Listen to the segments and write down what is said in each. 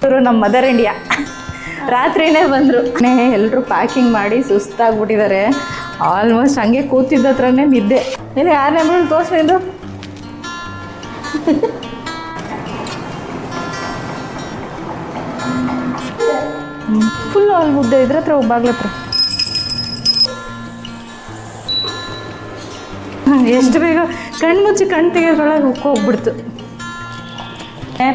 ಇವರು ನಮ್ಮ mother India ರಾತ್ರಿನೇ ಬಂದರು. ಎಲ್ಲರೂ ಪ್ಯಾಕಿಂಗ್ ಮಾಡಿ ಸುಸ್ತಾಗ್ಬಿಟ್ಟಿದ್ದಾರೆ. ಆಲ್ಮೋಸ್ಟ್ ಹಂಗೆ ಕೂತಿದ್ದ ಹತ್ರನೇ ನಿದ್ದೆ. ಇಲ್ಲಿ 6ನೇ ನಂಬರ್ ತೋರಿಸ್ಲಿಂದು ಫುಲ್ ಅಲ್ಲಿ ಮುದ್ದೆ ಇದ್ರ ಹತ್ರ ಬಾಗ್ಲ ಹತ್ರ ಎಷ್ಟು ಬೇಗ ಕಣ್ಣು ಮುಚ್ಚಿ ಕಣ್ಣು ತೆಗೆದ್ರೊಳಗೆ ಹೋಗ್ಬಿಡ್ತು.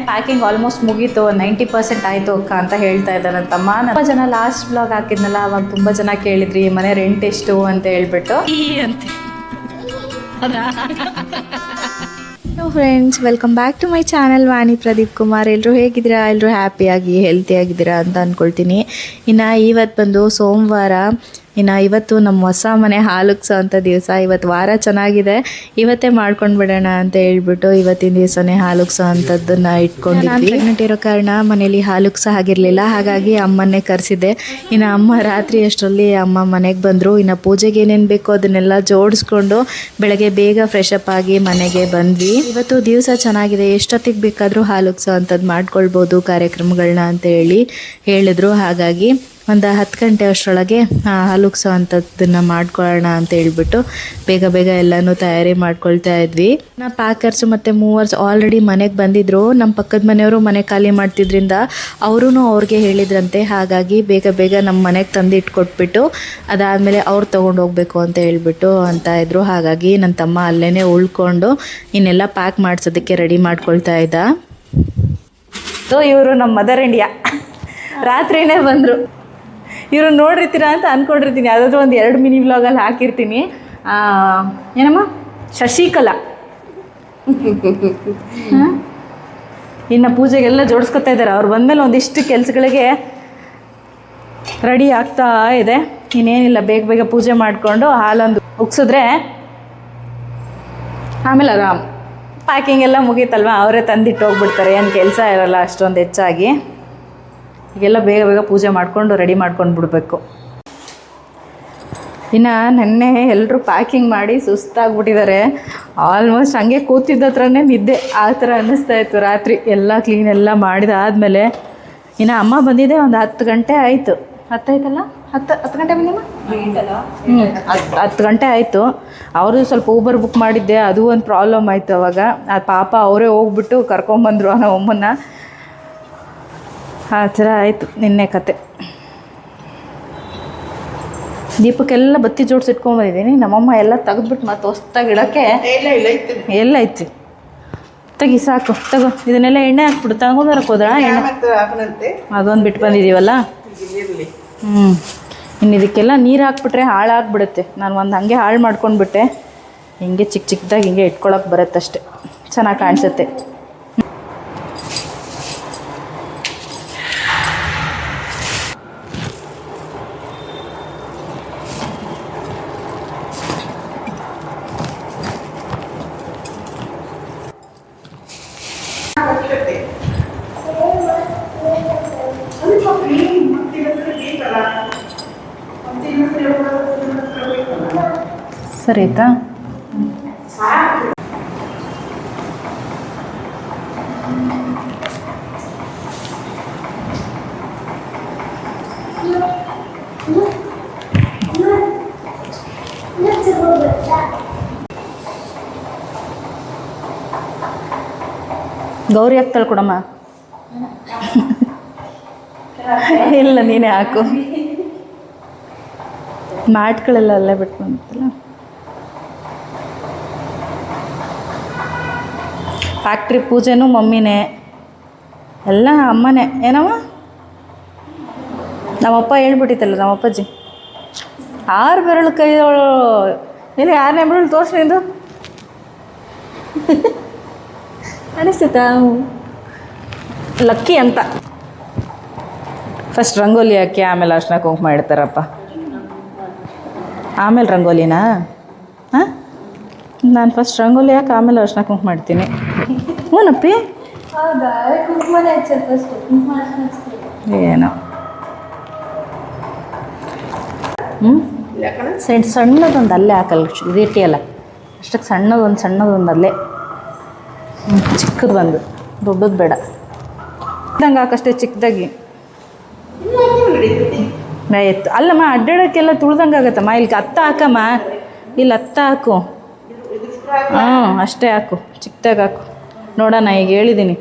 ಪ್ಯಾಕಿಂಗ್ ಆಲ್ಮೋಸ್ಟ್ ಮುಗೀತು, 90% ಆಯಿತು ಅಕ್ಕ ಅಂತ ಹೇಳ್ತಾ ಇದ್ದ ನನ್ನ ತಮ್ಮ. ತುಂಬ ಜನ ಲಾಸ್ಟ್ ಬ್ಲಾಗ್ ಹಾಕಿದ್ನಲ್ಲ, ಅವಾಗ ತುಂಬ ಜನ ಕೇಳಿದ್ರಿ ಮನೆ ರೆಂಟ್ ಎಷ್ಟು ಅಂತ ಹೇಳ್ಬಿಟ್ಟು. Hello friends, welcome back to my channel Vani Pradeep Kumar. ಎಲ್ಲರೂ ಹೇಗಿದ್ದೀರಾ? ಎಲ್ಲರೂ ಹ್ಯಾಪಿಯಾಗಿ ಹೆಲ್ತಿಯಾಗಿದ್ದೀರಾ ಅಂತ ಅಂದ್ಕೊಳ್ತೀನಿ. ಇನ್ನು ಇವತ್ತು ಬಂದು ಸೋಮವಾರ. ಇನ್ನು ಇವತ್ತು ನಮ್ಮ ಹೊಸ ಮನೆ ಹಾಲುಕ್ಸೋ ಅಂಥ ದಿವಸ. ಇವತ್ತು ವಾರ ಚೆನ್ನಾಗಿದೆ, ಇವತ್ತೇ ಮಾಡ್ಕೊಂಡು ಬಿಡೋಣ ಅಂತ ಹೇಳ್ಬಿಟ್ಟು ಇವತ್ತಿನ ದಿವಸನೇ ಹಾಲುಕ್ಸೋ ಅಂಥದ್ದನ್ನು ಇಟ್ಕೊಂಡಿದ್ವಿ. ನಾನು ಪ್ರೆಗ್ನೆಂಟ್ ಇರೋ ಕಾರಣ ಮನೇಲಿ ಹಾಲುಕ್ಸೋ ಆಗಿರಲಿಲ್ಲ, ಹಾಗಾಗಿ ಅಮ್ಮನ್ನೇ ಕರೆಸಿದ್ದೆ. ಇನ್ನು ಅಮ್ಮ ರಾತ್ರಿ ಅಷ್ಟರಲ್ಲಿ ಅಮ್ಮ ಮನೆಗೆ ಬಂದರು. ಇನ್ನು ಪೂಜೆಗೆ ಏನೇನು ಬೇಕೋ ಅದನ್ನೆಲ್ಲ ಜೋಡಿಸ್ಕೊಂಡು ಬೆಳಗ್ಗೆ ಬೇಗ ಫ್ರೆಶ್ ಅಪ್ ಆಗಿ ಮನೆಗೆ ಬಂದ್ವಿ. ಇವತ್ತು ದಿವಸ ಚೆನ್ನಾಗಿದೆ, ಎಷ್ಟೊತ್ತಿಗೆ ಬೇಕಾದರೂ ಹಾಲುಕ್ಸೋ ಅಂಥದ್ದು ಮಾಡ್ಕೊಳ್ಬೋದು ಕಾರ್ಯಕ್ರಮಗಳನ್ನ ಅಂತ ಹೇಳಿದ್ರು. ಹಾಗಾಗಿ ಒಂದು 10 ಗಂಟೆ ಅಷ್ಟರೊಳಗೆ ಹಾಲುಕ್ಸೋ ಅಂಥದ್ದನ್ನು ಮಾಡ್ಕೊಳ್ಳೋಣ ಅಂತ ಹೇಳ್ಬಿಟ್ಟು ಬೇಗ ಬೇಗ ಎಲ್ಲನೂ ತಯಾರಿ ಮಾಡ್ಕೊಳ್ತಾ ಇದ್ವಿ. ಪ್ಯಾಕರ್ಸು ಮತ್ತು ಮೂವರ್ಸ್ ಆಲ್ರೆಡಿ ಮನೆಗೆ ಬಂದಿದ್ದರು. ನಮ್ಮ ಪಕ್ಕದ ಮನೆಯವರು ಮನೆ ಖಾಲಿ ಮಾಡ್ತಿದ್ರಿಂದ ಅವರೂ ಅವ್ರಿಗೆ ಹೇಳಿದ್ರಂತೆ. ಹಾಗಾಗಿ ಬೇಗ ಬೇಗ ನಮ್ಮ ಮನೆಗೆ ತಂದು ಇಟ್ಕೊಟ್ಬಿಟ್ಟು ಅದಾದಮೇಲೆ ಅವ್ರು ತೊಗೊಂಡು ಹೋಗಬೇಕು ಅಂತ ಹೇಳ್ಬಿಟ್ಟು ಅಂತ ಇದ್ರು. ಹಾಗಾಗಿ ನನ್ನ ತಮ್ಮ ಅಲ್ಲೇ ಉಳ್ಕೊಂಡು ಇನ್ನೆಲ್ಲ ಪ್ಯಾಕ್ ಮಾಡಿಸೋದಕ್ಕೆ ರೆಡಿ ಮಾಡ್ಕೊಳ್ತಾ ಇದ್ದ. ಇವರು ನಮ್ಮ ಮದರ್ ಇಂಡಿಯಾ ರಾತ್ರಿನೇ ಬಂದರು. ಇವರು ನೋಡಿರ್ತೀರ ಅಂತ ಅಂದ್ಕೊಂಡಿರ್ತೀನಿ, ಯಾವುದಾದ್ರೂ ಒಂದು 2 ಮಿನಿ ವ್ಲಾಗಲ್ಲಿ ಹಾಕಿರ್ತೀನಿ. ಏನಮ್ಮ ಶಶಿಕಲಾ ಇನ್ನು ಪೂಜೆಗೆಲ್ಲ ಜೋಡಿಸ್ಕೊತಾ ಇದ್ದಾರೆ. ಅವ್ರು ಬಂದಮೇಲೆ ಒಂದಿಷ್ಟು ಕೆಲಸಗಳಿಗೆ ರೆಡಿ ಆಗ್ತಾ ಇದೆ. ಇನ್ನೇನಿಲ್ಲ, ಬೇಗ ಬೇಗ ಪೂಜೆ ಮಾಡಿಕೊಂಡು ಹಾಲೊಂದು ಉಗ್ಸಿದ್ರೆ ಆಮೇಲೆ ಆರಾಮ್ ಪ್ಯಾಕಿಂಗ್ ಎಲ್ಲ ಮುಗೀತಲ್ವ, ಅವರೇ ತಂದಿಟ್ಟು ಹೋಗ್ಬಿಡ್ತಾರೆ. ಏನು ಕೆಲಸ ಇರೋಲ್ಲ ಅಷ್ಟೊಂದು ಹೆಚ್ಚಾಗಿ. ಈಗೆಲ್ಲ ಬೇಗ ಬೇಗ ಪೂಜೆ ಮಾಡಿಕೊಂಡು ರೆಡಿ ಮಾಡ್ಕೊಂಡು ಬಿಡಬೇಕು. ಇನ್ನು ನೆನ್ನೆ ಎಲ್ಲರೂ ಪ್ಯಾಕಿಂಗ್ ಮಾಡಿ ಸುಸ್ತಾಗ್ಬಿಟ್ಟಿದ್ದಾರೆ. ಆಲ್ಮೋಸ್ಟ್ ಹಂಗೆ ಕೂತಿದ್ದ ಹತ್ರನೇ ನಿದ್ದೆ ಆ ಥರ ಅನ್ನಿಸ್ತಾ ಇತ್ತು. ರಾತ್ರಿ ಎಲ್ಲ ಕ್ಲೀನ್ ಎಲ್ಲ ಮಾಡಿದಾದಮೇಲೆ ಇನ್ನು ಅಮ್ಮ ಬಂದಿದೆ ಒಂದು 10 ಗಂಟೆ ಆಯಿತು. 10 ಆಯ್ತಲ್ಲ, 10 ಗಂಟೆ ಬಂದಿಮ್ಮ. 10 ಗಂಟೆ ಆಯಿತು. ಅವರು ಸ್ವಲ್ಪ ಊಬರ್ ಬುಕ್ ಮಾಡಿದ್ದೆ, ಅದು ಒಂದು ಪ್ರಾಬ್ಲಮ್ ಆಯಿತು. ಅವಾಗ ಆ ಪಾಪ ಅವರೇ ಹೋಗ್ಬಿಟ್ಟು ಕರ್ಕೊಂಬಂದರು ನಮ್ಮ ಅಮ್ಮನ್ನ. ಆ ಥರ ಆಯಿತು ನಿನ್ನೆ ಕತೆ. ದೀಪಕ್ಕೆಲ್ಲ ಬತ್ತಿ ಜೋಡಿಸಿಟ್ಕೊಂಬಂದಿದ್ದೀನಿ. ನಮ್ಮಮ್ಮ ಎಲ್ಲ ತೆಗೆದ್ಬಿಟ್ಟು ಮತ್ತೆ ಹೊಸ್ದಾಗಿ ಇಡೋಕ್ಕೆ ಎಲ್ಲ ಐತಿ. ತೆಗಿ ಸಾಕು, ತಗೋ. ಇದನ್ನೆಲ್ಲ ಎಣ್ಣೆ ಹಾಕ್ಬಿಡು. ತಗೊಂಬರಕ್ಕೆ ಹೋದ್ರ ಎಣ್ಣೆ ಅದೊಂದು ಬಿಟ್ಟು ಬಂದಿದ್ದೀವಲ್ಲ. ಇನ್ನು ಇದಕ್ಕೆಲ್ಲ ನೀರು ಹಾಕ್ಬಿಟ್ರೆ ಹಾಳಾಗ್ಬಿಡುತ್ತೆ. ನಾನು ಒಂದು ಹಂಗೆ ಹಾಳು ಮಾಡ್ಕೊಂಡ್ಬಿಟ್ಟೆ. ಹಿಂಗೆ ಚಿಕ್ಕ ಚಿಕ್ಕದಾಗಿ ಹಿಂಗೆ ಇಟ್ಕೊಳಕ್ಕೆ ಬರುತ್ತಷ್ಟೆ, ಚೆನ್ನಾಗಿ ಕಾಣಿಸುತ್ತೆ. ಸರಿ ಆಯ್ತಾ? ಗೌರಿ ಹಾಕ್ತಾಳೆ ಕೊಡಮ್ಮ. ಇಲ್ಲ, ನೀನೇ ಹಾಕು. ಮ್ಯಾಟ್ಗಳೆಲ್ಲ ಅಲ್ಲೇ ಬಿಟ್ಕೊಂಡ್ಬಿಡ್ತಲ್ಲ. ಫ್ಯಾಕ್ಟ್ರಿ ಪೂಜೆನೂ ಮಮ್ಮಿನೇ, ಎಲ್ಲ ಅಮ್ಮನೇ. ಏನಮ್ಮ ನಮ್ಮಪ್ಪ ಹೇಳ್ಬಿಟ್ಟಿತ್ತಲ್ಲ, ನಮ್ಮಪ್ಪಾಜಿ 6 ಬೆರಳು ಕೈಯೊಳು. ನೀನು 6ನೇ ಬೆರಳು ತೋರಿಸ್ಲಿಂದು ಅನಿಸ್ತೈತಾ? ಲಕ್ಕಿ ಅಂತ. ಫಸ್ಟ್ ರಂಗೋಲಿ ಹಾಕಿ ಆಮೇಲೆ ಅರ್ಶಿನ ಕುಂಕುಮ ಇಡ್ತಾರಪ್ಪ. ಆಮೇಲೆ ರಂಗೋಲಿನಾ? ಹಾಂ, ನಾನು ಫಸ್ಟ್ ರಂಗೋಲಿ ಹಾಕಿ ಆಮೇಲೆ ಅರ್ಶಿನ ಕುಂಕುಮ ಮಾಡ್ತೀನಿ. ಹ್ಞೂನಪ್ಪಿ, ಏನೋ ಸಣ್ಣದೊಂದು ಅಲ್ಲೇ ಹಾಕಲ್ಲ, ರೀಟಿಯಲ್ಲ ಅಷ್ಟಕ್ಕೆ ಸಣ್ಣದೊಂದು ಅಲ್ಲೇ. ಚಿಕ್ಕದು ಬಂದು ದೊಡ್ಡದು ಬೇಡ. ಚಿಕ್ಕದಂಗೆ ಹಾಕಷ್ಟೇ ಚಿಕ್ಕದಾಗಿ ಎತ್ತು ಅಲ್ಲಮ್ಮ ಅಡ್ಡಾಡೋಕ್ಕೆಲ್ಲ ತುಳ್ದಂಗೆ ಆಗತ್ತಮ್ಮ ಇಲ್ಲಿ ಹತ್ತ ಹಾಕಮ್ಮ ಇಲ್ಲಿ ಹತ್ತ ಹಾಕು ಅಷ್ಟೇ ಹಾಕು ಚಿಕ್ಕದಾಗಿ ಹಾಕು ನೋಡೋಣ ಈಗ ಹೇಳಿದ್ದೀನಿ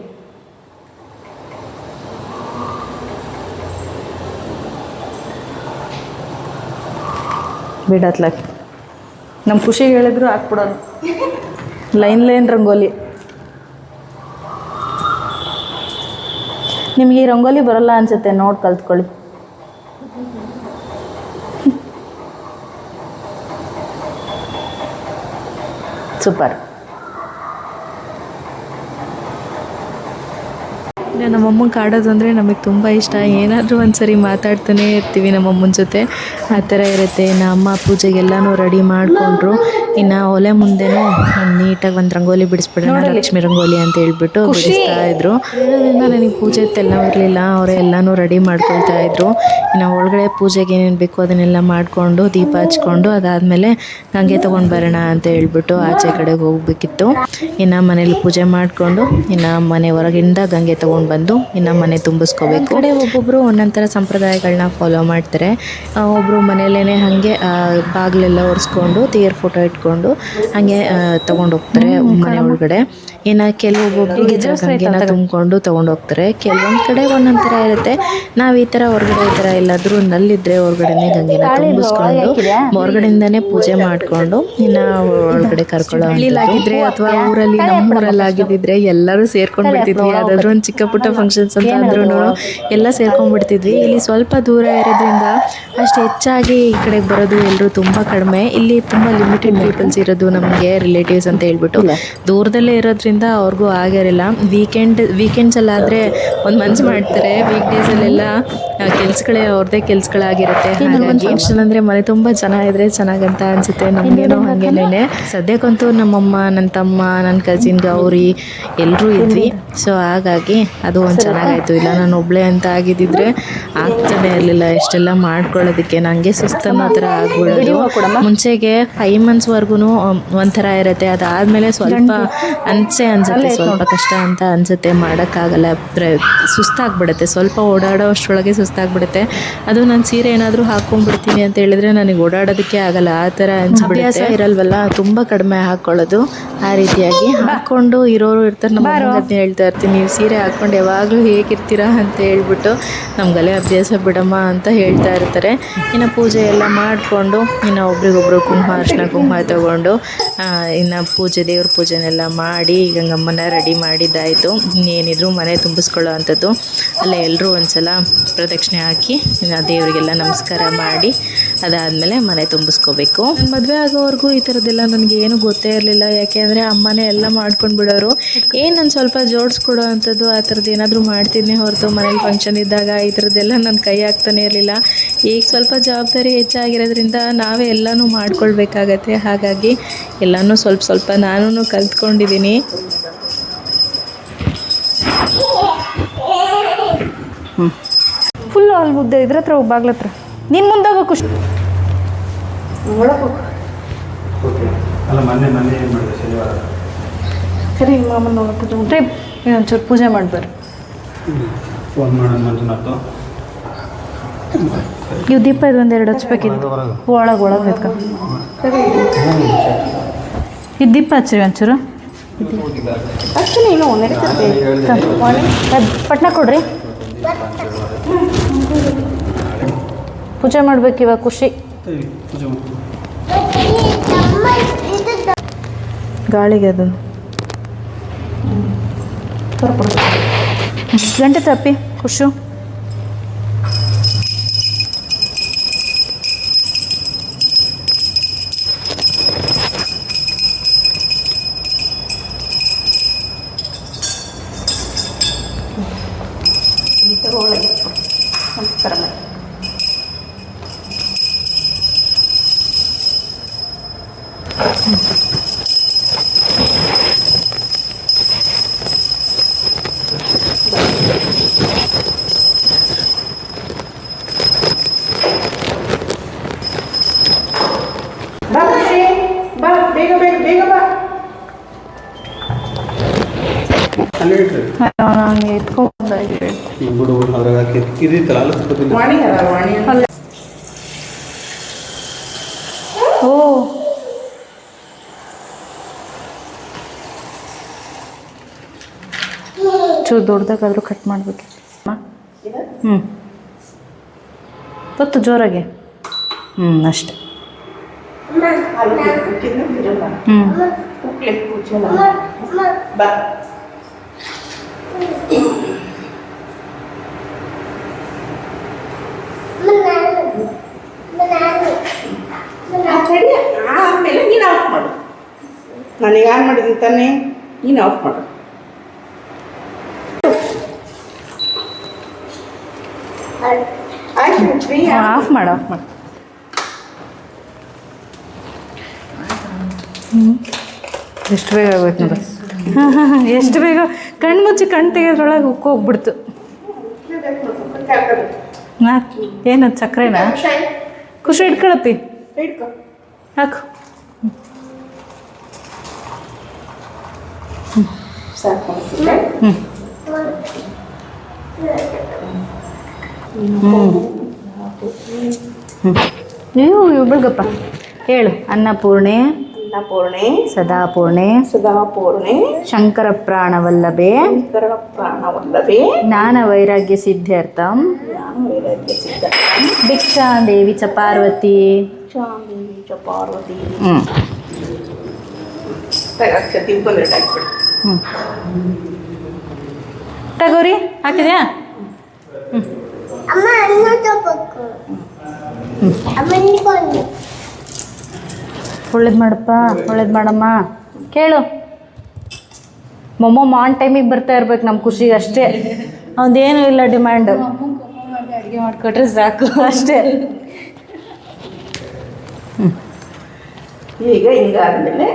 ಬಿಡತ್ಲಾಕಿ ನಮ್ಮ ಖುಷಿಗೆ ಹೇಳಿದ್ರು ಹಾಕ್ಬಿಡೋದು ಲೈನ್ ರಂಗೋಲಿ ನಿಮಗೆ ಈ ರಂಗೋಲಿ ಬರೋಲ್ಲ ಅನ್ಸುತ್ತೆ ನೋಡಿ ಕಲ್ತ್ಕೊಳ್ಳಿ ಸೂಪರ್ ನಮ್ಮಮ್ಮ ಕಾಡೋದು ಅಂದರೆ ನಮಗೆ ತುಂಬ ಇಷ್ಟ ಏನಾದರೂ ಒಂದು ಸರಿ ಮಾತಾಡ್ತಾನೆ ಇರ್ತೀವಿ ನಮ್ಮಮ್ಮನ ಜೊತೆ ಆ ಥರ ಇರುತ್ತೆ ಇನ್ನು ಅಮ್ಮ ಪೂಜೆಗೆಲ್ಲನೂ ರೆಡಿ ಮಾಡಿಕೊಂಡ್ರು ಇನ್ನು ಒಲೆ ಮುಂದೆನೂ ನೀಟಾಗಿ ಒಂದು ರಂಗೋಲಿ ಬಿಡಿಸ್ಬಿಡೋಣ ಲಕ್ಷ್ಮಿ ರಂಗೋಲಿ ಅಂತ ಹೇಳ್ಬಿಟ್ಟು ಬಿಡಿಸ್ತಾ ಇದ್ರು ಅದರಿಂದ ನನಗೆ ಪೂಜೆ ಎಲ್ಲ ಇರಲಿಲ್ಲ ಅವರೇ ಎಲ್ಲನೂ ರೆಡಿ ಮಾಡ್ಕೊಳ್ತಾ ಇದ್ರು ಇನ್ನು ಒಳಗಡೆ ಪೂಜೆಗೆ ಏನೇನು ಬೇಕು ಅದನ್ನೆಲ್ಲ ಮಾಡಿಕೊಂಡು ದೀಪ ಹಚ್ಕೊಂಡು ಅದಾದಮೇಲೆ ಗಂಗೆ ತೊಗೊಂಡು ಬರೋಣ ಅಂತ ಹೇಳ್ಬಿಟ್ಟು ಆಚೆ ಕಡೆಗೆ ಹೋಗಬೇಕಿತ್ತು ಇನ್ನು ಮನೇಲಿ ಪೂಜೆ ಮಾಡಿಕೊಂಡು ಇನ್ನು ಮನೆ ಹೊರಗಿಂದ ಗಂಗೆ ತೊಗೊಂಡು ಬಂದು ಇನ್ನು ಮನೆ ತುಂಬಿಸ್ಕೋಬೇಕು ಕಡೆ ಒಬ್ಬೊಬ್ಬರು ಒಂದೊಂಥರ ಸಂಪ್ರದಾಯಗಳನ್ನ ಫಾಲೋ ಮಾಡ್ತಾರೆ ಒಬ್ಬರು ಮನೆಯಲ್ಲೇ ಹಾಗೆ ಬಾಗಿಲೆಲ್ಲ ಒರೆಸ್ಕೊಂಡು ದೇವ್ರ ಫೋಟೋ ಇಟ್ಕೊಂಡು ಹಾಗೆ ತೊಗೊಂಡು ಹೋಗ್ತಾರೆ ಮನೆ ಒಳಗಡೆ ಇನ್ನು ಕೆಲವೊಬ್ಬೊಬ್ರು ಗಂಗೆನ ತುಂಬಿಕೊಂಡು ತೊಗೊಂಡು ಹೋಗ್ತಾರೆ ಕೆಲವೊಂದು ಕಡೆ ಒಂದೊಂದು ಥರ ಇರುತ್ತೆ ನಾವು ಈ ಥರ ಹೊರಗಡೆ ಈ ಥರ ಎಲ್ಲಾದರೂ ನಲ್ಲಿದ್ರೆ ಹೊರಗಡೆನೆ ಗಂಗೆನ ತುಂಬಿಸ್ಕೊಂಡು ಹೊರಗಡೆಯಿಂದನೇ ಪೂಜೆ ಮಾಡಿಕೊಂಡು ಇನ್ನು ಒಳಗಡೆ ಕರ್ಕೊಳ್ಳೋ ಹಳ್ಳಿಲಾಗಿದ್ರೆ ಅಥವಾ ಊರಲ್ಲಿ ನಮ್ಮೂರಲ್ಲಿ ಆಗಿದ್ದಿದ್ರೆ ಎಲ್ಲರೂ ಸೇರ್ಕೊಂಡು ಬಿಡ್ತಿದ್ವಿ ಯಾವುದಾದ್ರೂ ಒಂದು ಚಿಕ್ಕ ಪುಟ್ಟ ಫಂಕ್ಷನ್ಸ್ ಅಂತ ಅಂದ್ರೂ ಎಲ್ಲ ಸೇರ್ಕೊಂಡ್ಬಿಡ್ತಿದ್ವಿ ಇಲ್ಲಿ ಸ್ವಲ್ಪ ದೂರ ಇರೋದ್ರಿಂದ ಅಷ್ಟು ಹೆಚ್ಚಾಗಿ ಈ ಕಡೆಗೆ ಬರೋದು ಎಲ್ಲರೂ ತುಂಬ ಕಡಿಮೆ ಇಲ್ಲಿ ತುಂಬ ಲಿಮಿಟೆಡ್ ಪೀಪಲ್ಸ್ ಇರೋದು ನಮಗೆ ರಿಲೇಟಿವ್ಸ್ ಅಂತ ಹೇಳ್ಬಿಟ್ಟು ದೂರದಲ್ಲೇ ಇರೋದ್ರಿಂದ ಅವ್ರಿಗೂ ಆಗಿರಲ್ಲ ವೀಕೆಂಡ್ಸಲ್ಲಾದರೆ ಒಂದು ಮನ್ಸು ಮಾಡ್ತಾರೆ ವೀಕ್ ಡೇಸಲ್ಲೆಲ್ಲ ಕೆಲ್ಸಗಳೇ ಅವ್ರದ್ದೇ ಕೆಲ್ಸಗಳಾಗಿರುತ್ತೆ ಹಾಗಾಗಿ ಫಂಕ್ಷನ್ ಅಂದರೆ ಮನೆ ತುಂಬ ಚೆನ್ನಾಗಿದ್ರೆ ಚೆನ್ನಾಗಂತ ಅನಿಸುತ್ತೆ ನಮಗೇನೋ ಹಾಗೇನೆ ಸದ್ಯಕ್ಕಂತೂ ನಮ್ಮಮ್ಮ ನನ್ನ ತಮ್ಮ ನನ್ನ ಕಜಿನ್ ಗೌರಿ ಎಲ್ಲರೂ ಇದ್ವಿ ಸೊ ಹಾಗಾಗಿ ಅದು ಒಂದು ಚೆನ್ನಾಗಾಯಿತು ಇಲ್ಲ ನಾನು ಒಬ್ಬಳೇ ಅಂತ ಆಗಿದ್ದಿದ್ರೆ ಆಗ್ತಾನೆ ಇರಲಿಲ್ಲ ಎಷ್ಟೆಲ್ಲ ಮಾಡ್ಕೊಳ್ಳೋದಕ್ಕೆ ನನಗೆ ಸುಸ್ತನ್ನೋ ಥರ ಆಗ್ಬಿಡೋದು ಮುಂಚೆಗೆ 5 ಮಂತ್ಸ್ವರೆಗೂ ಒಂಥರ ಇರುತ್ತೆ ಅದಾದಮೇಲೆ ಸ್ವಲ್ಪ ಅನ್ಸುತ್ತೆ ಸ್ವಲ್ಪ ಕಷ್ಟ ಅಂತ ಅನಿಸುತ್ತೆ ಮಾಡೋಕ್ಕಾಗಲ್ಲ ಸುಸ್ತಾಗ್ಬಿಡುತ್ತೆ ಸ್ವಲ್ಪ ಓಡಾಡೋ ಅಷ್ಟರೊಳಗೆ ಸುಸ್ತಾಗ್ಬಿಡುತ್ತೆ ಅದು ನಾನು ಸೀರೆ ಏನಾದರೂ ಹಾಕ್ಕೊಂಡ್ಬಿಡ್ತೀನಿ ಅಂತ ಹೇಳಿದ್ರೆ ನನಗೆ ಓಡಾಡೋದಕ್ಕೆ ಆಗಲ್ಲ ಆ ಥರ ಅನ್ಸ್ಬಿಡುತ್ತೆ ಇರಲ್ವಲ್ಲ ತುಂಬ ಕಡಿಮೆ ಹಾಕ್ಕೊಳ್ಳೋದು ಆ ರೀತಿಯಾಗಿ ಹಾಕ್ಕೊಂಡು ಇರೋರು ಇರ್ತಾರೆ ನಮ್ಮ ಅದನ್ನ ಹೇಳ್ತಾ ಇರ್ತೀನಿ ನೀವು ಸೀರೆ ಹಾಕ್ಕೊಂಡು ಯಾವಾಗಲೂ ಹೇಗಿರ್ತೀರಾ ಅಂತ ಹೇಳ್ಬಿಟ್ಟು ನಮಗಲ್ಲೇ ಅಭ್ಯಾಸ ಬಿಡಮ್ಮ ಅಂತ ಹೇಳ್ತಾ ಇರ್ತಾರೆ ಇನ್ನು ಪೂಜೆ ಎಲ್ಲ ಮಾಡಿಕೊಂಡು ಇನ್ನು ಒಬ್ರಿಗೊಬ್ರು ಕುಂಕುಮ ತಗೊಂಡು ಇನ್ನು ದೇವ್ರ ಪೂಜೆನೆಲ್ಲ ಮಾಡಿ ಗಂಗಮ್ಮನ ರೆಡಿ ಮಾಡಿದ್ದಾಯಿತು ಇನ್ನೇನಿದ್ರು ಮನೆ ತುಂಬಿಸ್ಕೊಳ್ಳೋ ಅಂಥದ್ದು ಅಲ್ಲೇ ಎಲ್ಲರೂ ಒಂದ್ಸಲ ಪ್ರದಕ್ಷಿಣೆ ಹಾಕಿ ಇನ್ನು ದೇವರಿಗೆಲ್ಲ ನಮಸ್ಕಾರ ಮಾಡಿ ಅದಾದಮೇಲೆ ಮನೆ ತುಂಬಿಸ್ಕೋಬೇಕು ಮದುವೆ ಆಗೋವರೆಗೂ ಈ ಥರದ್ದೆಲ್ಲ ನನಗೆ ಏನು ಗೊತ್ತೇ ಇರಲಿಲ್ಲ ಯಾಕೆಂದರೆ ಅಮ್ಮನೇ ಎಲ್ಲ ಮಾಡ್ಕೊಂಡು ಬಿಡೋರು ನಾನು ಸ್ವಲ್ಪ ಜೋಡಿಸ್ಕೊಡೋ ಅಂಥದ್ದು ಆ ಥರದ್ದು ಏನಾದರೂ ಮಾಡ್ತಿದ್ದೆ ಹೊರತು ಮನೇಲಿ ಫಂಕ್ಷನ್ ಇದ್ದಾಗ ಈ ಥರದ್ದೆಲ್ಲ ನನ್ನ ಕೈ ಆಗ್ತಾನೆ ಇರಲಿಲ್ಲ ಈಗ ಸ್ವಲ್ಪ ಜವಾಬ್ದಾರಿ ಹೆಚ್ಚಾಗಿರೋದ್ರಿಂದ ನಾವೇ ಎಲ್ಲನೂ ಮಾಡ್ಕೊಳ್ಬೇಕಾಗತ್ತೆ ಹಾಗಾಗಿ ಎಲ್ಲನೂ ಸ್ವಲ್ಪ ನಾನು ಕಲ್ತ್ಕೊಂಡಿದ್ದೀನಿ ಫುಲ್ಲು ಅಲ್ಲಿ ಮುದ್ದೆ ಇದ್ರ ಹತ್ರ ಬಾಗ್ಲ ಹತ್ರ ನಿನ್ನ ಮುಂದಾಗ ಖುಷಿ ಸರಿ ಮಾಮನ ಪೂಜೆ ಇನ್ನೊಂಚೂರು ಪೂಜೆ ಮಾಡ್ಬಾರ ನೀವು ದೀಪ ಇದು ಒಂದೆರಡು ಹಚ್ಬೇಕಿತ್ತು ಒಳಗೆ ನಿಂತ್ಕೊ ಇದು ದೀಪ ಹಚ್ಚಿರಿ ಒಂಚೂರು ಪಟ್ನ ಕೊಡ್ರಿ ಪೂಜೆ ಮಾಡ್ಬೇಕು ಇವಾಗ ಖುಷಿ ಗಾಳಿಗೆ ಅದು ಗಂಟೆ ತಪ್ಪಿ ಖುಷು ನಮಸ್ಕಾರ ನಾನು ಎತ್ಕೊಂಡು ಬಿಡು ಅದ್ರಾಗ ಹಾಕಿ ಇದಿತ್ತಲ್ಲ ಅಲ್ಲ ಸ್ವಲ್ಪ ವಾಣಿ ಅದ ವಾಣಿ ಅಲ್ಲ. ಓ ಚೂರು ದೊಡ್ಡದಾಗಾದ್ರೂ ಕಟ್ ಮಾಡಬೇಕು. ಹ್ಞೂ ಗೊತ್ತು ಜೋರಾಗಿ. ಅಷ್ಟೆ. ಹ್ಞೂ ಬಾ ಆಮೇಲೆ ನೀನು ಆಫ್ ಮಾಡು. ನನಗೆ ಆನ್ ಮಾಡಿದ್ದೀನಿ ತಾನೇ, ನೀನು ಆಫ್ ಮಾಡು. ಆಯ್ತು ಫ್ರೀ ಆಫ್ ಮಾಡು ಆಫ್ ಮಾಡು. ಎಷ್ಟು ಬೇಗ ಆಗೋಯ್ತು ನೋಡು. ಹಾಂ ಎಷ್ಟು ಬೇಗ ಕಣ್ಣು ಮುಚ್ಚಿ ಕಣ್ಣು ತೆಗೆದ್ರೊಳಗೆ ಉಕ್ಕೋಗ್ಬಿಡ್ತು. ಹಾಕಿ ಏನದು ಸಕ್ಕರೆನಾ? ಖುಷಿ ಇಟ್ಕೊಳಪ್ಪಿ, ಹಿಡ್ಕೊ. ಹಾಕು. ಸಾಕು ಅನ್ಸುತ್ತೆ. ಇವು ಬಿಡ್ಗಪ್ಪ. ಹೇಳು. ಅನ್ನಪೂರ್ಣೆ ಅನ್ನಪೂರ್ಣೆ ಸದಾಪೂರ್ಣೆ ಸದಾಪೂರ್ಣೆ ಶಂಕರ ಪ್ರಾಣವಲ್ಲಭೆ ಶಂಕರ ಪ್ರಾಣವಲ್ಲವೇ ಜ್ಞಾನ ವೈರಾಗ್ಯ ಸಿದ್ಧಾರ್ಥಂ ಜ್ಞಾನ ವೈರಾಗ್ಯ ಸಿದ್ಧ ಭಿಕ್ಷಾದೇವಿ ಚ ಪಾರ್ವತಿ. ಚಾಂದೇವಿ ಚ ಪಾರ್ವತಿ. ಹ್ಞೂ ಅಕ್ಷತೆ ಬಂದ್ರೆ ಹಾಕ್ಬಿಡು. ಹ್ಞೂ ತಗೋರಿ ಹಾಕಿದ್ಯಾ? ಅಮ್ಮ ಅನ್ನ ತಗೋಬೇಕು. ಅಮ್ಮ ನಿಂತ್ಕೊಂಡು ಒಳ್ಳೇದು ಮಾಡಪ್ಪ, ಒಳ್ಳೇದು ಮಾಡಮ್ಮ. ಕೇಳು. ಮೊಮ್ಮಮ್ಮ ಆನ್ ಟೈಮಿಗೆ ಬರ್ತಾ ಇರ್ಬೇಕು ನಮ್ಮ ಖುಷಿಗೆ ಅಷ್ಟೇ. ಅವನದೇನೂ ಇಲ್ಲ ಡಿಮ್ಯಾಂಡು. ಅಡುಗೆ ಮಾಡಿಕೊಟ್ರೆ ಸಾಕು ಅಷ್ಟೇ. ಈಗ ಹಿಂಗಾದ್ಮೇಲೆ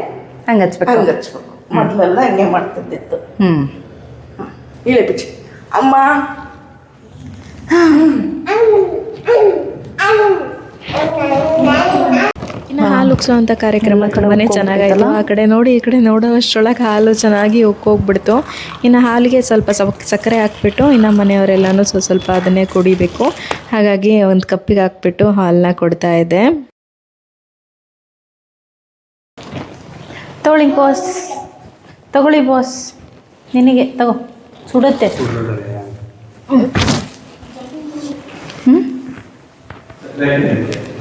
ಹಂಗೆ ಹಚ್ಬೇಕು. ಹಂಗೆ ಹಚ್ಬೇಕು. ಮೊದಲೆಲ್ಲ ಹಂಗೆ ಮಾಡ್ತಿದ್ದಿತ್ತು. ಹ್ಞೂ ಇಳೆ ಬಿಚ್ಚಿ ಅಮ್ಮ. ಇನ್ನು ಹಾಲು ಉಗ್ಸೋವಂಥ ಕಾರ್ಯಕ್ರಮ ತುಂಬಾ ಚೆನ್ನಾಗಾಯಿತು. ಆ ಕಡೆ ನೋಡಿ ಈ ಕಡೆ ನೋಡೋ ಅಷ್ಟರೊಳಗೆ ಹಾಲು ಚೆನ್ನಾಗಿ ಉಕ್ಕೋಗ್ಬಿಡ್ತು. ಇನ್ನು ಹಾಲಿಗೆ ಸ್ವಲ್ಪ ಸಕ್ಕರೆ ಹಾಕ್ಬಿಟ್ಟು ಇನ್ನು ಮನೆಯವರೆಲ್ಲನೂ ಸ್ವಲ್ಪ ಅದನ್ನೇ ಕುಡಿಬೇಕು. ಹಾಗಾಗಿ ಒಂದು ಕಪ್ಪಿಗೆ ಹಾಕ್ಬಿಟ್ಟು ಹಾಲನ್ನ ಕೊಡ್ತಾ ಇದ್ದೆ. ತಗೊಳ್ಳಿ ಬಾಸ್, ತಗೊಳ್ಳಿ ಬಾಸ್, ನಿನಗೆ ತಗೋ, ಸುಡುತ್ತೆ. ಹ್ಞೂ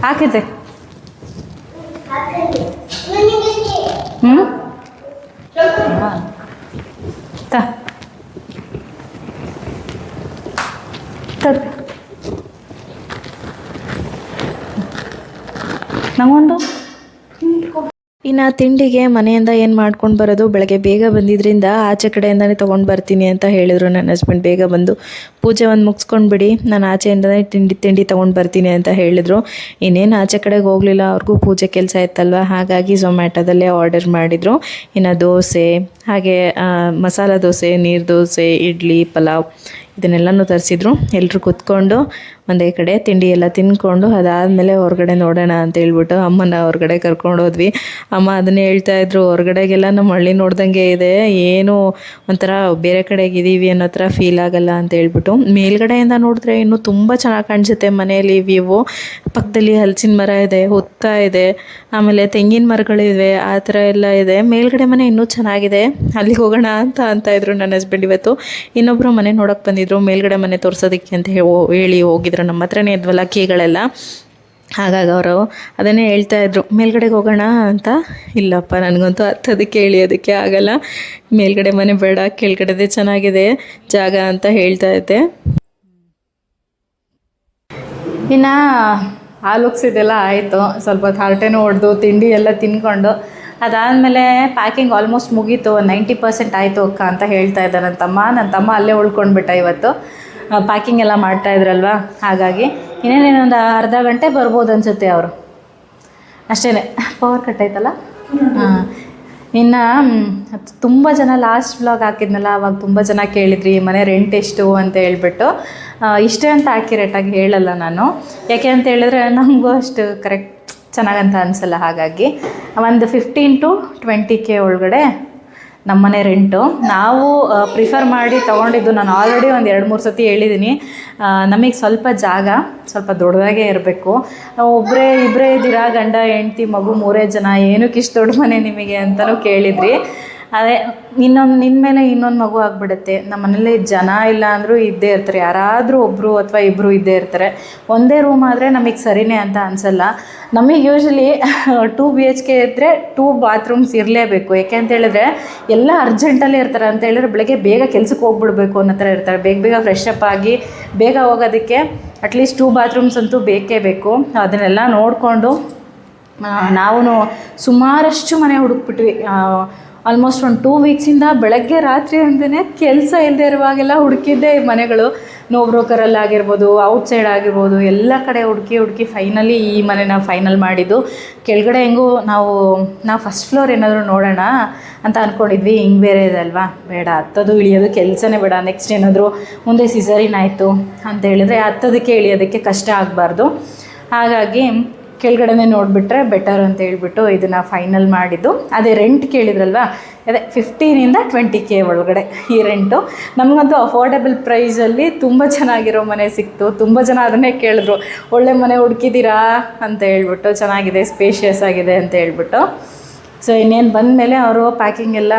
ಹಾಕಿದ್ದೆ. ಹ್ಞೂ ನಂಗೊಂದು. ಇನ್ನು ತಿಂಡಿಗೆ ಮನೆಯಿಂದ ಏನು ಮಾಡ್ಕೊಂಡು ಬರೋದು, ಬೆಳಗ್ಗೆ ಬೇಗ ಬಂದಿದ್ದರಿಂದ ಆಚೆ ಕಡೆಯಿಂದನೇ ತೊಗೊಂಡು ಬರ್ತೀನಿ ಅಂತ ಹೇಳಿದರು ನನ್ನ ಹಸ್ಬೆಂಡ್. ಬೇಗ ಬಂದು ಪೂಜೆ ಒಂದು ಮುಗಿಸ್ಕೊಂಡು ಬಿಡಿ, ನಾನು ಆಚೆಯಿಂದನೇ ತಿಂಡಿ ತೊಗೊಂಡು ಬರ್ತೀನಿ ಅಂತ ಹೇಳಿದರು. ಇನ್ನೇನು ಆಚೆ ಕಡೆಗೆ ಹೋಗಲಿಲ್ಲ, ಅವ್ರಿಗೂ ಪೂಜೆ ಕೆಲಸ ಇತ್ತಲ್ವ, ಹಾಗಾಗಿ ಝೊಮ್ಯಾಟೋದಲ್ಲೇ ಆರ್ಡರ್ ಮಾಡಿದರು. ಇನ್ನು ದೋಸೆ, ಹಾಗೆ ಮಸಾಲ ದೋಸೆ, ನೀರು ದೋಸೆ, ಇಡ್ಲಿ, ಪಲಾವ್ ಇದನ್ನೆಲ್ಲನೂ ತರಿಸಿದ್ರು. ಎಲ್ಲರೂ ಕೂತ್ಕೊಂಡು ಒಂದೇ ಕಡೆ ತಿಂಡಿ ಎಲ್ಲ ತಿಂದ್ಕೊಂಡು ಅದಾದಮೇಲೆ ಹೊರಗಡೆ ನೋಡೋಣ ಅಂತ ಹೇಳ್ಬಿಟ್ಟು ಅಮ್ಮನ ಹೊರಗಡೆ ಕರ್ಕೊಂಡು ಹೋದ್ವಿ. ಅಮ್ಮ ಅದನ್ನೇ ಹೇಳ್ತಾಯಿದ್ರು, ಹೊರಗಡೆಗೆಲ್ಲ ನಮ್ಮ ಹಳ್ಳಿ ನೋಡ್ದಂಗೆ ಇದೆ, ಏನು ಒಂಥರ ಬೇರೆ ಕಡೆಗೆ ಇದ್ದೀವಿ ಅನ್ನೋ ಥರ ಫೀಲ್ ಆಗಲ್ಲ ಅಂತ ಹೇಳ್ಬಿಟ್ಟು. ಮೇಲ್ಗಡೆಯಿಂದ ನೋಡಿದ್ರೆ ಇನ್ನೂ ತುಂಬ ಚೆನ್ನಾಗಿ ಕಾಣಿಸುತ್ತೆ ಮನೆಯಲ್ಲಿ ವ್ಯೂ. ಪಕ್ಕದಲ್ಲಿ ಹಲಸಿನ ಮರ ಇದೆ, ಹುತ್ತ ಇದೆ, ಆಮೇಲೆ ತೆಂಗಿನ ಮರಗಳಿವೆ, ಆ ಥರ ಎಲ್ಲ ಇದೆ. ಮೇಲ್ಗಡೆ ಮನೆ ಇನ್ನೂ ಚೆನ್ನಾಗಿದೆ, ಅಲ್ಲಿಗೆ ಹೋಗೋಣ ಅಂತ ಇದ್ರು ನನ್ನ ಹಸ್ಬೆಂಡ್. ಇವತ್ತು ಇನ್ನೊಬ್ಬರು ಮನೆ ನೋಡೋಕೆ ಬಂದಿದ್ರು, ಮೇಲ್ಗಡೆ ಮನೆ ತೋರಿಸೋದಕ್ಕೆ ಅಂತ ಹೇಳಿ ಹೋಗಿದ್ರು. ನಮ್ಮ ಹತ್ರನೇ ಇದ್ವಲ್ಲ ಕೀಗಳೆಲ್ಲ, ಹಾಗಾಗಿ ಅವರು ಅದನ್ನೇ ಹೇಳ್ತಾಯಿದ್ರು, ಮೇಲ್ಗಡೆಗೆ ಹೋಗೋಣ ಅಂತ. ಇಲ್ಲಪ್ಪ, ನನಗಂತೂ ಹತ್ತೋದಕ್ಕೆ ಇಳಿಯೋದಕ್ಕೆ ಆಗಲ್ಲ, ಮೇಲ್ಗಡೆ ಮನೆ ಬೇಡ, ಕೆಳಗಡೆದೇ ಚೆನ್ನಾಗಿದೆ ಜಾಗ ಅಂತ ಹೇಳ್ತಾ ಇದ್ದೆ. ಇನ್ನು ಹಾಲು ಉಗ್ಸಿದೆಲ್ಲ ಆಯಿತು. ಸ್ವಲ್ಪ ಹೊತ್ತು ಹರಟೆನೂ ಹೊಡೆದು ತಿಂಡಿ ಎಲ್ಲ ತಿನ್ಕೊಂಡು ಅದಾದಮೇಲೆ ಪ್ಯಾಕಿಂಗ್ ಆಲ್ಮೋಸ್ಟ್ ಮುಗೀತು. 90% ಆಯಿತು ಅಕ್ಕ ಅಂತ ಹೇಳ್ತಾ ಇದ್ದ ನನ್ನ ತಮ್ಮ ಅಲ್ಲೇ ಉಳ್ಕೊಂಡ್ಬಿಟ್ಟ ಇವತ್ತು. ಪ್ಯಾಕಿಂಗ್ ಎಲ್ಲ ಮಾಡ್ತಾಯಿದ್ರಲ್ವ, ಹಾಗಾಗಿ ಇನ್ನೇನೇನೊಂದು ಅರ್ಧ ಗಂಟೆ ಬರ್ಬೋದು ಅನಿಸುತ್ತೆ ಅವರು, ಅಷ್ಟೇ. ಪವರ್ ಕಟ್ ಆಯ್ತಲ್ಲ. ಹಾಂ, ಇನ್ನು ತುಂಬ ಜನ ಲಾಸ್ಟ್ ವ್ಲಾಗ್ ಹಾಕಿದ್ನಲ್ಲ, ಅವಾಗ ತುಂಬ ಜನ ಕೇಳಿದ್ರಿ ಮನೆ ರೆಂಟ್ ಎಷ್ಟು ಅಂತ ಹೇಳ್ಬಿಟ್ಟು. ಇಷ್ಟೇ ಅಂತ ಆ್ಯಕ್ಯುರೇಟಾಗಿ ಹೇಳಲ್ಲ ನಾನು, ಯಾಕೆ ಅಂತ ಹೇಳಿದ್ರೆ ನಮಗೂ ಅಷ್ಟು ಕರೆಕ್ಟ್ ಚೆನ್ನಾಗಂತ ಅನಿಸಲ್ಲ. ಹಾಗಾಗಿ ಒಂದು 15 to 20K ಒಳಗಡೆ ನಮ್ಮನೆ ರೆಂಟು. ನಾವು ಪ್ರಿಫರ್ ಮಾಡಿ ತೊಗೊಂಡಿದ್ದು, ನಾನು ಆಲ್ರೆಡಿ ಒಂದು 2-3 ಸತಿ ಹೇಳಿದ್ದೀನಿ, ನಮಗೆ ಸ್ವಲ್ಪ ಜಾಗ ಸ್ವಲ್ಪ ದೊಡ್ಡದಾಗೇ ಇರಬೇಕು. ನಾವು ಇಬ್ಬರೇ ಇದ್ದೀರಾ, ಗಂಡ ಹೆಂಡ್ತಿ ಮಗು 3 ಜನ, ಏನಕ್ಕೆ ಇಷ್ಟು ದೊಡ್ಡ ಮನೆ ನಿಮಗೆ ಅಂತಲೂ ಕೇಳಿದ್ರಿ. ಅದೇ ನಿನ್ನ ಮೇಲೆ ಇನ್ನೊಂದು ಮಗು ಆಗಿಬಿಡುತ್ತೆ. ನಮ್ಮ ಮನೇಲಿ ಜನ ಇಲ್ಲ ಅಂದರೂ ಇದ್ದೇ ಇರ್ತಾರೆ, ಯಾರಾದರೂ ಒಬ್ಬರು ಅಥವಾ ಇಬ್ಬರು ಇದ್ದೇ ಇರ್ತಾರೆ. ಒಂದೇ ರೂಮ್ ಆದರೆ ನಮಗೆ ಸರಿನೇ ಅಂತ ಅನಿಸಲ್ಲ. ನಮಗೆ ಯೂಶ್ವಲಿ 2 BHK ಇದ್ದರೆ 2 ಬಾತ್ರೂಮ್ಸ್ ಇರಲೇಬೇಕು. ಯಾಕೆ ಅಂತ ಹೇಳಿದ್ರೆ ಎಲ್ಲ ಅರ್ಜೆಂಟಲ್ಲೇ ಇರ್ತಾರೆ. ಅಂತ ಹೇಳಿದ್ರೆ ಬೆಳಗ್ಗೆ ಬೇಗ ಕೆಲ್ಸಕ್ಕೆ ಹೋಗ್ಬಿಡ್ಬೇಕು ಅನ್ನೋ ಥರ ಇರ್ತಾರೆ. ಬೇಗ ಫ್ರೆಶ್ ಅಪ್ ಆಗಿ ಬೇಗ ಹೋಗೋದಕ್ಕೆ ಅಟ್ಲೀಸ್ಟ್ 2 ಬಾತ್ರೂಮ್ಸ್ ಅಂತೂ ಬೇಕೇ ಬೇಕು. ಅದನ್ನೆಲ್ಲ ನೋಡಿಕೊಂಡು ನಾವು ಸುಮಾರಷ್ಟು ಮನೆ ಹುಡುಕ್ಬಿಟ್ವಿ. ಆಲ್ಮೋಸ್ಟ್ ಒಂದು 2 ವೀಕ್ಸಿಂದ ಬೆಳಗ್ಗೆ ರಾತ್ರಿ ಅಂತಲೇ ಕೆಲಸ ಇಲ್ಲದೆ ಇರುವಾಗೆಲ್ಲ ಹುಡುಕಿದ್ದೆ ಮನೆಗಳು. ನೋ ಬ್ರೋಕರಲ್ಲಿ ಆಗಿರ್ಬೋದು, ಔಟ್ಸೈಡ್ ಆಗಿರ್ಬೋದು, ಎಲ್ಲ ಕಡೆ ಹುಡುಕಿ ಫೈನಲಿ ಈ ಮನೆನ ಫೈನಲ್ ಮಾಡಿದ್ದು. ಕೆಳಗಡೆ ಹೆಂಗೂ ನಾವು ಫಸ್ಟ್ ಫ್ಲೋರ್ ಏನಾದರೂ ನೋಡೋಣ ಅಂತ ಅಂದ್ಕೊಂಡಿದ್ವಿ. ಹಿಂಗೆ ಬೇರೆ ಇದೆ ಅಲ್ವಾ, ಬೇಡ ಹತ್ತೋದು ಇಳಿಯೋದು ಕೆಲಸನೇ ಬೇಡ. ನೆಕ್ಸ್ಟ್ ಏನಾದರೂ ಮುಂದೆ ಸಿಸರಿನ್ ಆಯಿತು ಅಂತ ಹೇಳಿದ್ರೆ ಹತ್ತೋದಕ್ಕೆ ಇಳಿಯೋದಕ್ಕೆ ಕಷ್ಟ ಆಗಬಾರ್ದು. ಹಾಗಾಗಿ ಕೆಳಗಡೆನೇ ನೋಡಿಬಿಟ್ರೆ ಬೆಟರ್ ಅಂತ ಹೇಳ್ಬಿಟ್ಟು ಇದನ್ನು ಫೈನಲ್ ಮಾಡಿದ್ದು. ಅದೇ ರೆಂಟ್ ಕೇಳಿದ್ರಲ್ವ, ಅದೇ 15 to 20K ಒಳಗಡೆ ಈ ರೆಂಟು. ನಮಗಂತೂ ಅಫೋರ್ಡೆಬಲ್ ಪ್ರೈಸಲ್ಲಿ ತುಂಬ ಚೆನ್ನಾಗಿರೋ ಮನೆ ಸಿಕ್ತು. ತುಂಬ ಜನ ಅದನ್ನೇ ಕೇಳಿದ್ರು, ಒಳ್ಳೆ ಮನೆ ಹುಡುಕಿದ್ದೀರಾ ಅಂತ ಹೇಳ್ಬಿಟ್ಟು, ಚೆನ್ನಾಗಿದೆ, ಸ್ಪೇಷಿಯಸ್ ಆಗಿದೆ ಅಂತ ಹೇಳ್ಬಿಟ್ಟು. ಸೊ ಇನ್ನೇನು ಬಂದಮೇಲೆ ಅವರು ಪ್ಯಾಕಿಂಗ್ ಎಲ್ಲ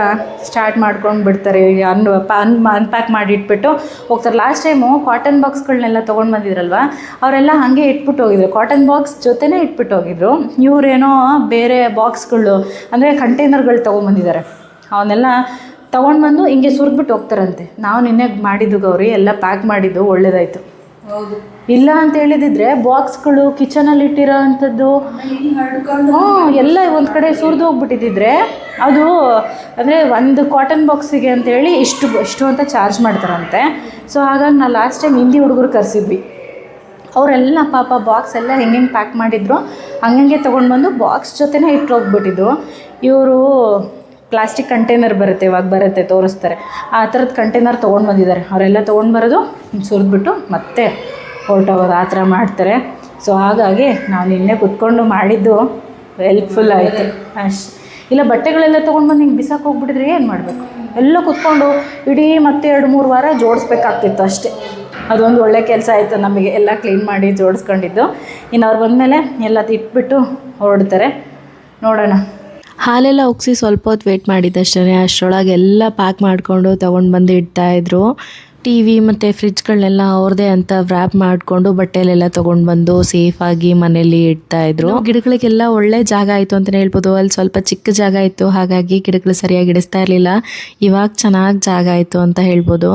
ಸ್ಟಾರ್ಟ್ ಮಾಡ್ಕೊಂಡು ಬಿಡ್ತಾರೆ. ಅನ್ಪ್ಯಾಕ್ ಮಾಡಿ ಇಟ್ಬಿಟ್ಟು ಹೋಗ್ತಾರೆ. ಲಾಸ್ಟ್ ಟೈಮು ಕಾಟನ್ ಬಾಕ್ಸ್ಗಳನ್ನೆಲ್ಲ ತೊಗೊಂಡು ಬಂದಿದ್ರಲ್ವ, ಅವರೆಲ್ಲ ಹಾಗೆ ಇಟ್ಬಿಟ್ಟು ಹೋಗಿದ್ರು. ಕಾಟನ್ ಬಾಕ್ಸ್ ಜೊತೆನೇ ಇಟ್ಬಿಟ್ಟು ಹೋಗಿದ್ರು. ಇವರೇನೋ ಬೇರೆ ಬಾಕ್ಸ್ಗಳು ಅಂದರೆ ಕಂಟೈನರ್ಗಳು ತೊಗೊಂಬಂದಿದ್ದಾರೆ. ಅವನ್ನೆಲ್ಲ ತೊಗೊಂಡ್ಬಂದು ಹಿಂಗೆ ಸುರಿದ್ಬಿಟ್ಟು ಹೋಗ್ತಾರಂತೆ. ನಾವು ನಿನ್ನೆ ಮಾಡಿದ್ದು ಗೌರಿ ಎಲ್ಲ ಪ್ಯಾಕ್ ಮಾಡಿದ್ದು ಒಳ್ಳೇದಾಯಿತು. ಹೌದು, ಇಲ್ಲ ಅಂತ ಹೇಳಿದಿದ್ರೆ ಬಾಕ್ಸ್ಗಳು ಕಿಚನಲ್ಲಿ ಇಟ್ಟಿರೋ ಅಂಥದ್ದು ಎಲ್ಲ ಒಂದು ಕಡೆ ಸುರಿದು ಹೋಗ್ಬಿಟ್ಟಿದ್ದಿದ್ರೆ ಅದು ಅಂದರೆ ಒಂದು ಕಾಟನ್ ಬಾಕ್ಸಿಗೆ ಅಂತೇಳಿ ಇಷ್ಟು ಅಂತ ಚಾರ್ಜ್ ಮಾಡ್ತಾರಂತೆ. ಸೊ ಹಾಗಾಗಿ ನಾವು ಲಾಸ್ಟ್ ಟೈಮ್ ಹಿಂದಿ ಹುಡುಗರು ಕರೆಸಿದ್ವಿ. ಅವರೆಲ್ಲ ಪಾಪ ಬಾಕ್ಸ್ ಎಲ್ಲ ಹೆಂಗೆ ಪ್ಯಾಕ್ ಮಾಡಿದ್ರು ಹಂಗೆ ತೊಗೊಂಡು ಬಂದು ಬಾಕ್ಸ್ ಜೊತೆನೇ ಇಟ್ಟು ಹೋಗ್ಬಿಟ್ಟಿದ್ರು. ಇವರು ಪ್ಲಾಸ್ಟಿಕ್ ಕಂಟೈನರ್ ಬರುತ್ತೆ ತೋರಿಸ್ತಾರೆ, ಆ ಥರದ ಕಂಟೈನರ್ ತೊಗೊಂಡು ಬಂದಿದ್ದಾರೆ. ಅವರೆಲ್ಲ ತೊಗೊಂಡು ಬರೋದು ಸುರಿದ್ಬಿಟ್ಟು ಮತ್ತೆ ಹೊರಟೋಗೋದು, ಆ ಥರ ಮಾಡ್ತಾರೆ. ಸೊ ಹಾಗಾಗಿ ನಾವು ನಿನ್ನೆ ಕುತ್ಕೊಂಡು ಮಾಡಿದ್ದು ಹೆಲ್ಪ್ಫುಲ್ ಆಯಿತು ಅಷ್ಟು. ಇಲ್ಲ ಬಟ್ಟೆಗಳೆಲ್ಲ ತೊಗೊಂಡು ಬಂದು ಹಿಂಗೆ ಬಿಸಾಕಿ ಹೋಗ್ಬಿಟ್ಟಿದ್ರೆ ಏನು ಮಾಡಬೇಕು? ಎಲ್ಲ ಕುತ್ಕೊಂಡು ಇಡೀ ಮತ್ತೆ 2-3 ವಾರ ಜೋಡಿಸ್ಬೇಕಾಗ್ತಿತ್ತು ಅಷ್ಟೇ. ಅದೊಂದು ಒಳ್ಳೆ ಕೆಲಸ ಆಯಿತು ನಮಗೆ, ಎಲ್ಲ ಕ್ಲೀನ್ ಮಾಡಿ ಜೋಡಿಸ್ಕೊಂಡಿದ್ದು. ಇನ್ನು ಅವ್ರು ಬಂದಮೇಲೆ ಎಲ್ಲ ಇಟ್ಬಿಟ್ಟು ಹೊರಡ್ತಾರೆ. ನೋಡೋಣ. ಹಾಲೆಲ್ಲ ಉಗ್ಸಿ ಸ್ವಲ್ಪ ಹೊತ್ತು ವೇಟ್ ಮಾಡಿದ್ದಷ್ಟೇ. ಅಷ್ಟರೊಳಗೆ ಎಲ್ಲ ಪ್ಯಾಕ್ ಮಾಡಿಕೊಂಡು ತೊಗೊಂಡು ಬಂದು ಇಡ್ತಾಯಿದ್ರು. TV ಮತ್ತು ಫ್ರಿಜ್ಗಳನ್ನೆಲ್ಲ ಅವ್ರದ್ದೇ ಅಂತ ವ್ರ್ಯಾಪ್ ಮಾಡಿಕೊಂಡು ಬಟ್ಟೆಲೆಲ್ಲ ತೊಗೊಂಡು ಬಂದು ಸೇಫಾಗಿ ಮನೇಲಿ ಇಡ್ತಾಯಿದ್ರು. ಗಿಡಗಳಿಗೆಲ್ಲ ಒಳ್ಳೆ ಜಾಗ ಆಯಿತು ಅಂತಲೇ ಹೇಳ್ಬೋದು. ಅಲ್ಲಿ ಸ್ವಲ್ಪ ಚಿಕ್ಕ ಜಾಗ ಇತ್ತು, ಹಾಗಾಗಿ ಗಿಡಗಳು ಸರಿಯಾಗಿ ಇಡಿಸ್ತಾ ಇರಲಿಲ್ಲ. ಇವಾಗ ಚೆನ್ನಾಗಿ ಜಾಗ ಆಯಿತು ಅಂತ ಹೇಳ್ಬೋದು.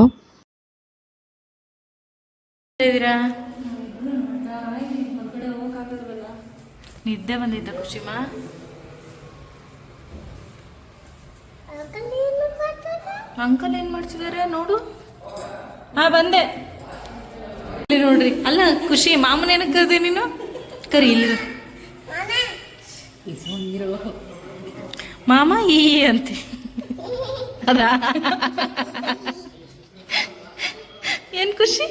ನಿದ್ದೆ ಬಂದಿದ್ದ ಖುಷಿಮ? ಅಂಕಲ್ ಏನು ಮಾಡ್ತಿದ್ದಾರೆ ನೋಡು. ಬಂದೆ ಇಲ್ಲಿ ನೋಡ್ರಿ. ಅಲ್ಲ ಖುಷಿ, ಮಾಮನ ಏನಕ್ಕೆ ಕರೆದೆ ನೀನು? ಕರಿ ಇಲ್ಲಿ ಮಾಮ ಈ ಅಂತೆ. ಅದಾ ಏನು ಖುಷಿ?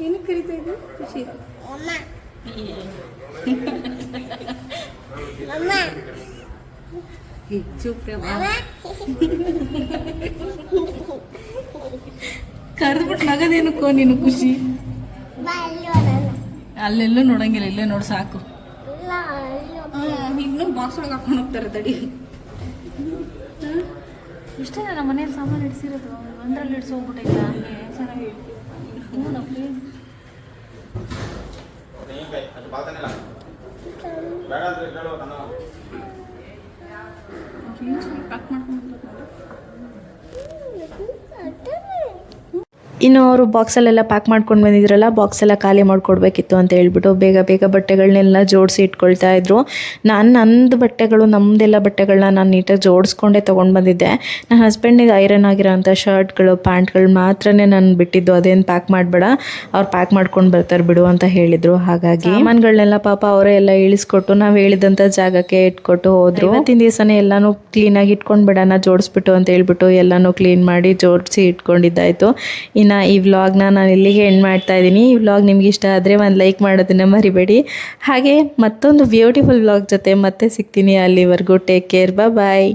ಏನು ಕರಿತಾ ಇದ್ದು ಖುಷಿ? ಕರೆದ್ಬಿಟ್ಟು ನಗದೇನಕ್ಕೋ ನೀನು ಖುಷಿ? ಅಲ್ಲೆಲ್ಲೂ ನೋಡಂಗಿಲ್ಲ, ಇಲ್ಲೇ ನೋಡಿ ಸಾಕು. ಇನ್ನೂ ಬಾಕ್ಸ್ ಒಳಗೆ ಹಾಕೊಂಡು ಹೋಗ್ತಾರೆ ತಡಿ. ಇಷ್ಟೇ ನಮ್ಮ ಮನೇಲಿ ಸಾಮಾನು ಇಡಿಸಿರೋದು, ಒಂದರಲ್ಲಿ ಇಡಿಸಿ ಹೋಗ್ಬಿಟ್ಟೈತ. ಚೆನ್ನಾಗಿ ಪ್ಯಾಕ್ ಮಾಡ್ಕೊಂಡು ಇನ್ನು ಅವರು ಬಾಕ್ಸಲ್ಲೆಲ್ಲ ಪ್ಯಾಕ್ ಮಾಡ್ಕೊಂಡು ಬಂದಿದ್ರಲ್ಲ, ಬಾಕ್ಸೆಲ್ಲ ಖಾಲಿ ಮಾಡಿಕೊಡ್ಬೇಕಿತ್ತು ಅಂತ ಹೇಳ್ಬಿಟ್ಟು ಬೇಗ ಬಟ್ಟೆಗಳನ್ನೆಲ್ಲ ಜೋಡಿಸಿ ಇಟ್ಕೊಳ್ತಾ ಇದ್ರು. ನಂದು ಬಟ್ಟೆಗಳು, ನಮ್ಮದೆಲ್ಲ ಬಟ್ಟೆಗಳನ್ನ ನಾನು ನೀಟಾಗಿ ಜೋಡಿಸ್ಕೊಂಡೇ ತೊಗೊಂಡು ಬಂದಿದ್ದೆ. ನನ್ನ ಹಸ್ಬೆಂಡಿಗೆ ಐರನ್ ಆಗಿರೋಂಥ ಶರ್ಟ್ಗಳು ಪ್ಯಾಂಟ್ಗಳು ಮಾತ್ರನೇ ನಾನು ಬಿಟ್ಟಿದ್ದು, ಅದೇನು ಪ್ಯಾಕ್ ಮಾಡಬೇಡ, ಅವ್ರು ಪ್ಯಾಕ್ ಮಾಡ್ಕೊಂಡು ಬರ್ತಾರೆ ಬಿಡು ಅಂತ ಹೇಳಿದರು. ಹಾಗಾಗಿ ಸಾಮಾನುಗಳನ್ನೆಲ್ಲ ಪಾಪ ಅವರೇ ಎಲ್ಲ ಇಳಿಸ್ಕೊಟ್ಟು ನಾವು ಹೇಳಿದಂಥ ಜಾಗಕ್ಕೆ ಇಟ್ಕೊಟ್ಟು ಹೋದರು. ಇವತ್ತಿನ ದಿವಸನೇ ಎಲ್ಲನೂ ಕ್ಲೀನಾಗಿ ಇಟ್ಕೊಂಡು ಬಿಡೋಣ ಜೋಡಿಸ್ಬಿಟ್ಟು ಅಂತ ಹೇಳ್ಬಿಟ್ಟು ಎಲ್ಲನೂ ಕ್ಲೀನ್ ಮಾಡಿ ಜೋಡಿಸಿ ಇಟ್ಕೊಂಡಿದ್ದಾಯಿತು. ಇನ್ನು ಇನ್ನು ಈ ವ್ಲಾಗ್ನ ನಾನು ಇಲ್ಲಿಗೆ ಎಂಡ್ ಮಾಡ್ತಾ ಇದ್ದೀನಿ. ಈ ವ್ಲಾಗ್ ನಿಮ್ಗೆ ಇಷ್ಟ ಆದರೆ ಒಂದು ಲೈಕ್ ಮಾಡೋದನ್ನು ಮರಿಬೇಡಿ. ಹಾಗೆ ಮತ್ತೊಂದು ಬ್ಯೂಟಿಫುಲ್ ವ್ಲಾಗ್ ಜೊತೆ ಮತ್ತೆ ಸಿಗ್ತೀನಿ. ಅಲ್ಲಿವರೆಗೂ ಟೇಕ್ ಕೇರ್, ಬಾಯ್.